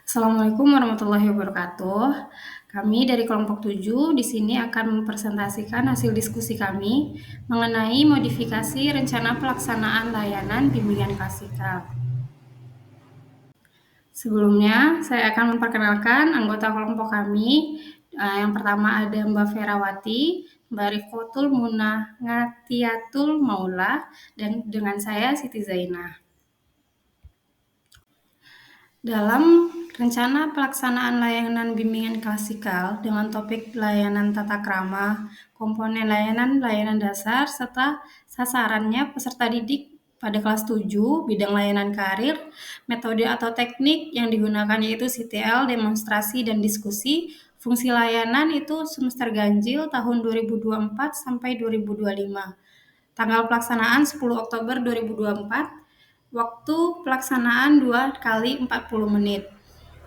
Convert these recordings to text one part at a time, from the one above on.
Assalamualaikum warahmatullahi wabarakatuh. Kami dari kelompok 7 di sini akan mempresentasikan hasil diskusi kami mengenai modifikasi rencana pelaksanaan layanan bimbingan klasikal. Sebelumnya, saya akan memperkenalkan anggota kelompok kami. Yang pertama ada Mbak Ferawati, Mbak Rifkotul Munah Ngatiatul Maula, dan dengan saya Siti Zainah. Dalam rencana pelaksanaan layanan bimbingan klasikal dengan topik layanan tata krama, komponen layanan dasar, serta sasarannya peserta didik pada kelas 7, bidang layanan karir, metode atau teknik yang digunakan yaitu CTL, demonstrasi, dan diskusi. Fungsi layanan itu semester ganjil tahun 2024 sampai 2025. Tanggal pelaksanaan 10 Oktober 2024. Waktu pelaksanaan 2 kali 40 menit.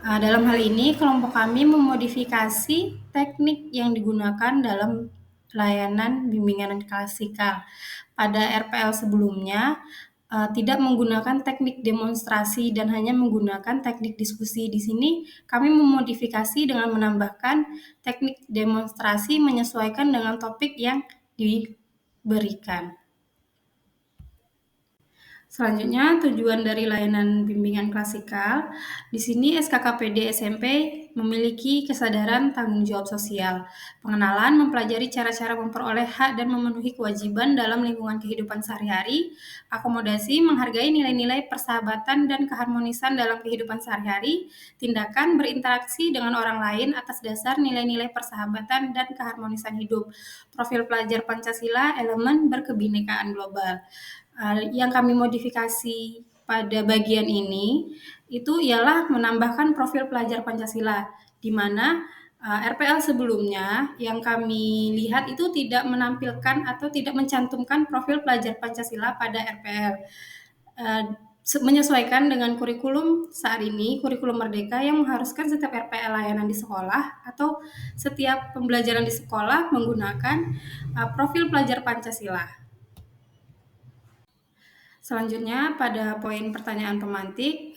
Dalam hal ini, kelompok kami memodifikasi teknik yang digunakan dalam layanan bimbingan klasikal. Pada RPL sebelumnya, tidak menggunakan teknik demonstrasi dan hanya menggunakan teknik diskusi. Di sini kami memodifikasi dengan menambahkan teknik demonstrasi menyesuaikan dengan topik yang diberikan. Selanjutnya, tujuan dari layanan bimbingan klasikal. Di sini SKKPD SMP memiliki kesadaran tanggung jawab sosial, pengenalan, mempelajari cara-cara memperoleh hak dan memenuhi kewajiban dalam lingkungan kehidupan sehari-hari, akomodasi, menghargai nilai-nilai persahabatan dan keharmonisan dalam kehidupan sehari-hari, tindakan berinteraksi dengan orang lain atas dasar nilai-nilai persahabatan dan keharmonisan hidup, profil pelajar Pancasila, elemen berkebinekaan global. Yang kami modifikasi pada bagian ini itu ialah menambahkan profil pelajar Pancasila, di mana RPL sebelumnya yang kami lihat itu tidak menampilkan atau tidak mencantumkan profil pelajar Pancasila pada RPL. Menyesuaikan dengan kurikulum saat ini, kurikulum Merdeka yang mengharuskan setiap RPL layanan di sekolah atau setiap pembelajaran di sekolah menggunakan profil pelajar Pancasila. Selanjutnya pada poin pertanyaan pemantik,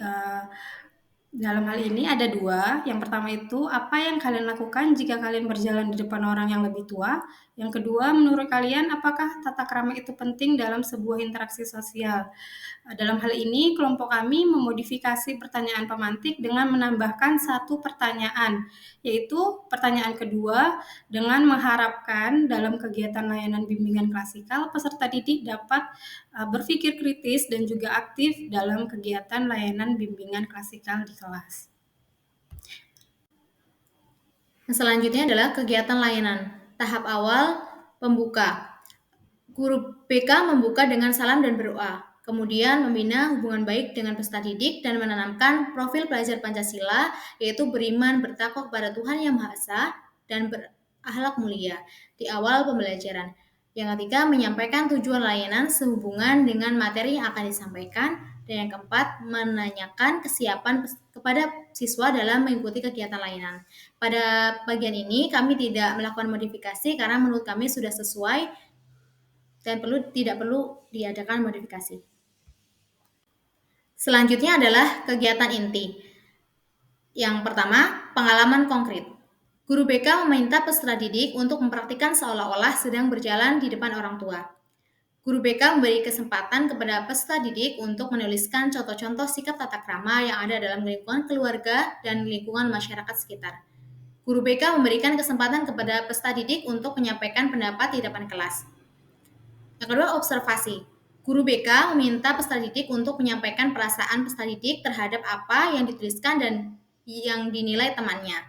dalam hal ini ada 2. Yang pertama itu, apa yang kalian lakukan jika kalian berjalan di depan orang yang lebih tua? Yang kedua, menurut kalian apakah tata krama itu penting dalam sebuah interaksi sosial? Dalam hal ini, kelompok kami memodifikasi pertanyaan pemantik dengan menambahkan 1 pertanyaan, yaitu pertanyaan kedua, dengan mengharapkan dalam kegiatan layanan bimbingan klasikal, peserta didik dapat berpikir kritis dan juga aktif dalam kegiatan layanan bimbingan klasikal di kelas. Selanjutnya adalah kegiatan layanan. Tahap awal, pembuka. Guru BK membuka dengan salam dan berdoa. Kemudian membina hubungan baik dengan peserta didik dan menanamkan profil pelajar Pancasila, yaitu beriman, bertakwa kepada Tuhan Yang Maha Esa, dan berakhlak mulia di awal pembelajaran. Yang ketiga, menyampaikan tujuan layanan sehubungan dengan materi yang akan disampaikan. Dan yang keempat, menanyakan kesiapan kepada siswa dalam mengikuti kegiatan layanan. Pada bagian ini, kami tidak melakukan modifikasi karena menurut kami sudah sesuai dan tidak perlu diadakan modifikasi. Selanjutnya adalah kegiatan inti. Yang pertama, pengalaman konkret. Guru BK meminta peserta didik untuk mempraktikkan seolah-olah sedang berjalan di depan orang tua. Guru BK memberi kesempatan kepada peserta didik untuk menuliskan contoh-contoh sikap tata krama yang ada dalam lingkungan keluarga dan lingkungan masyarakat sekitar. Guru BK memberikan kesempatan kepada peserta didik untuk menyampaikan pendapat di depan kelas. Yang kedua, observasi. Guru BK meminta peserta didik untuk menyampaikan perasaan peserta didik terhadap apa yang dituliskan dan yang dinilai temannya.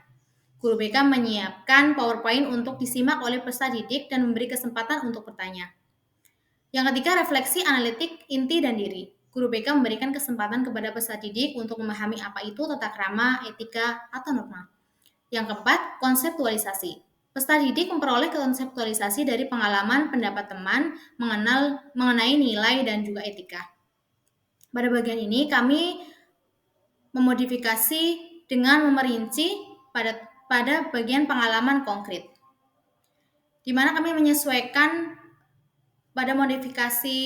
Guru BK menyiapkan PowerPoint untuk disimak oleh peserta didik dan memberi kesempatan untuk bertanya. Yang ketiga, refleksi analitik inti dan diri. Guru BK memberikan kesempatan kepada peserta didik untuk memahami apa itu tata krama, etika, atau norma. Yang keempat, konseptualisasi. Peserta didik memperoleh konseptualisasi dari pengalaman pendapat teman mengenai nilai dan juga etika. Pada bagian ini kami memodifikasi dengan memerinci pada bagian pengalaman konkret, di mana kami menyesuaikan pada modifikasi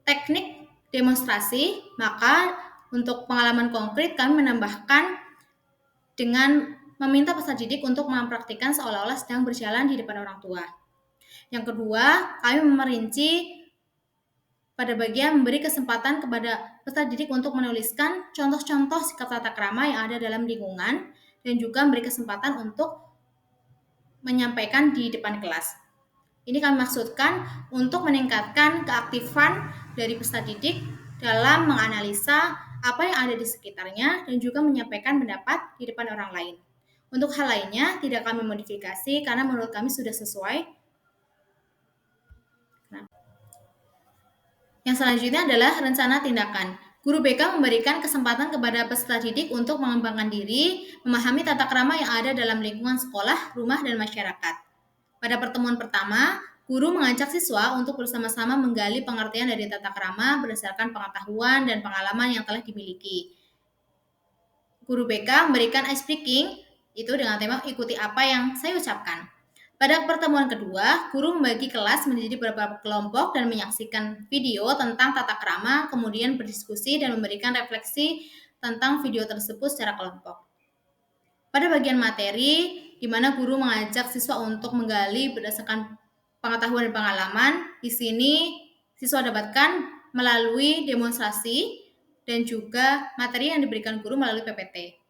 teknik demonstrasi. Maka untuk pengalaman konkret kami menambahkan dengan meminta peserta didik untuk mempraktikkan seolah-olah sedang berjalan di depan orang tua. Yang kedua, kami merinci pada bagian memberi kesempatan kepada peserta didik untuk menuliskan contoh-contoh sikap tata krama yang ada dalam lingkungan dan juga memberi kesempatan untuk menyampaikan di depan kelas. Ini kami maksudkan untuk meningkatkan keaktifan dari peserta didik dalam menganalisa apa yang ada di sekitarnya dan juga menyampaikan pendapat di depan orang lain. Untuk hal lainnya tidak kami modifikasi karena menurut kami sudah sesuai. Yang selanjutnya adalah rencana tindakan. Guru BK memberikan kesempatan kepada peserta didik untuk mengembangkan diri, memahami tata krama yang ada dalam lingkungan sekolah, rumah, dan masyarakat. Pada pertemuan pertama, guru mengajak siswa untuk bersama-sama menggali pengertian dari tata krama berdasarkan pengetahuan dan pengalaman yang telah dimiliki. Guru BK memberikan ice breaking, itu dengan tema ikuti apa yang saya ucapkan. Pada pertemuan kedua, guru membagi kelas menjadi beberapa kelompok dan menyaksikan video tentang tata krama, kemudian berdiskusi dan memberikan refleksi tentang video tersebut secara kelompok. Pada bagian materi, di mana guru mengajak siswa untuk menggali berdasarkan pengetahuan dan pengalaman, di sini siswa dapatkan melalui demonstrasi dan juga materi yang diberikan guru melalui PPT.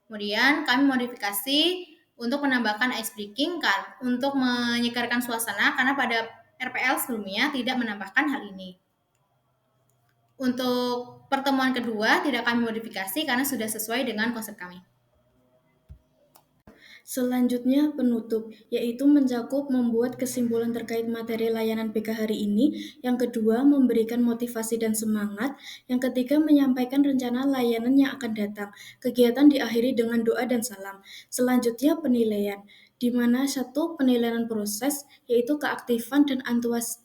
Kemudian kami modifikasi untuk menambahkan ice breaking untuk menyegarkan suasana karena pada RPL sebelumnya tidak menambahkan hal ini. Untuk pertemuan kedua tidak kami modifikasi karena sudah sesuai dengan konsep kami. Selanjutnya penutup, yaitu mencakup membuat kesimpulan terkait materi layanan BK hari ini. Yang kedua, memberikan motivasi dan semangat. Yang ketiga, menyampaikan rencana layanan yang akan datang. Kegiatan diakhiri dengan doa dan salam. Selanjutnya penilaian, di mana satu penilaian proses, yaitu keaktifan dan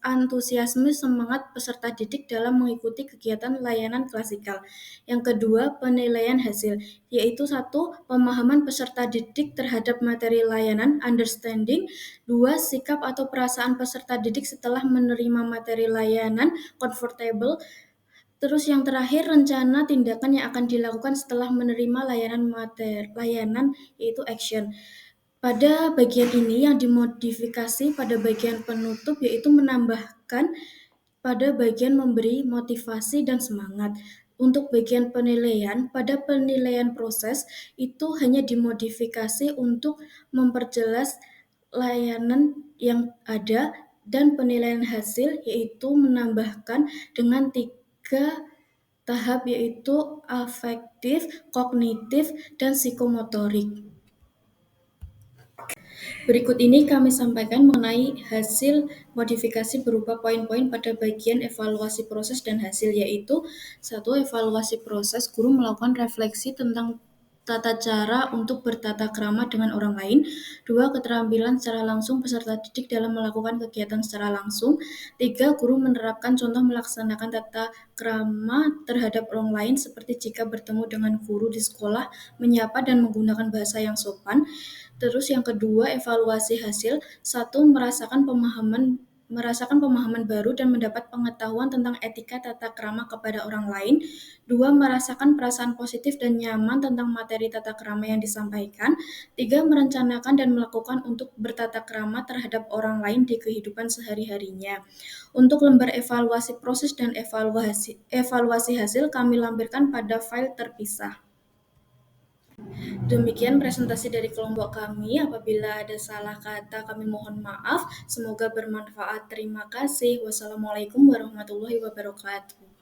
antusiasme semangat peserta didik dalam mengikuti kegiatan layanan klasikal. Yang kedua, penilaian hasil, yaitu satu, pemahaman peserta didik terhadap materi layanan, understanding. Dua, sikap atau perasaan peserta didik setelah menerima materi layanan, comfortable. Terus yang terakhir, rencana tindakan yang akan dilakukan setelah menerima layanan, yaitu action. Pada bagian ini yang dimodifikasi pada bagian penutup, yaitu menambahkan pada bagian memberi motivasi dan semangat. Untuk bagian penilaian, pada penilaian proses itu hanya dimodifikasi untuk memperjelas layanan yang ada, dan penilaian hasil yaitu menambahkan dengan 3 tahap, yaitu afektif, kognitif, dan psikomotorik. Berikut ini kami sampaikan mengenai hasil modifikasi berupa poin-poin pada bagian evaluasi proses dan hasil, yaitu 1. Evaluasi proses, guru melakukan refleksi tentang tata cara untuk bertata krama dengan orang lain. 2. Keterampilan secara langsung peserta didik dalam melakukan kegiatan secara langsung. 3. Guru menerapkan contoh melaksanakan tata krama terhadap orang lain seperti jika bertemu dengan guru di sekolah, menyapa dan menggunakan bahasa yang sopan. Terus yang kedua, evaluasi hasil. 1. Merasakan pemahaman baru dan mendapat pengetahuan tentang etika tata krama kepada orang lain. 2. Merasakan perasaan positif dan nyaman tentang materi tata krama yang disampaikan. 3. Merencanakan dan melakukan untuk bertata krama terhadap orang lain di kehidupan sehari-harinya. Untuk lembar evaluasi proses dan evaluasi hasil kami lampirkan pada file terpisah. Demikian presentasi dari kelompok kami. Apabila ada salah kata kami mohon maaf. Semoga bermanfaat. Terima kasih. Wassalamualaikum warahmatullahi wabarakatuh.